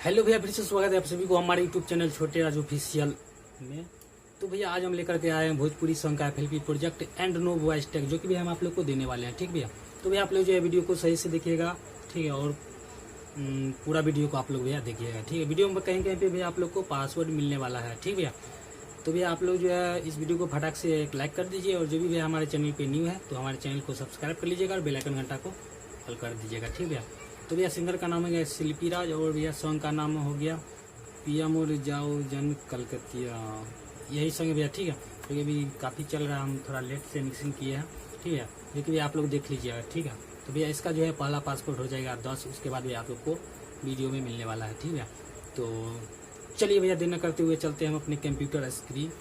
Hello भैया, फिर से स्वागत है आप सभी को हमारे यूट्यूब चैनल छोटे राज ऑफिशियल में। तो भैया आज हम लेकर के आए हैं भोजपुरी सॉन्ग का FLP project and no voice tag, जो कि भैया हम आप लोग को देने वाले हैं। ठीक भैया, तो भैया आप लोग जो है वीडियो को सही से देखिएगा, ठीक है, और पूरा वीडियो को आप लोग भैया देखिएगा, ठीक है। वीडियो में कहीं कहीं पे भैया आप लोग को पासवर्ड मिलने वाला है, ठीक भैया। तो भैया आप लोग जो है इस वीडियो को फटाक से एक लाइक कर दीजिए, और जो भी भैया हमारे चैनल पे न्यू है तो हमारे चैनल को सब्सक्राइब कर लीजिएगा और बेल आइकन घंटा को ऑल कर दीजिएगा, ठीक भैया। तो भैया सिंगर का नाम है शिल्पी राज, और भैया सॉन्ग का नाम हो गया पिया मोर जाओ जन कलकतिया, यही सॉन्ग है भैया, ठीक है। तो ये भी काफ़ी चल रहा है, हम थोड़ा लेट से मिक्सिंग किए हैं, ठीक है। लेकिन भैया आप लोग देख लीजिएगा, ठीक है। तो भैया इसका जो है पहला पासपोर्ट हो जाएगा 10, उसके बाद भैया आप लोग को वीडियो में मिलने वाला है, ठीक है। तो चलिए भैया देर न करते हुए चलते हैं हम अपने कंप्यूटर स्क्रीन।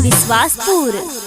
विश्वासपुर।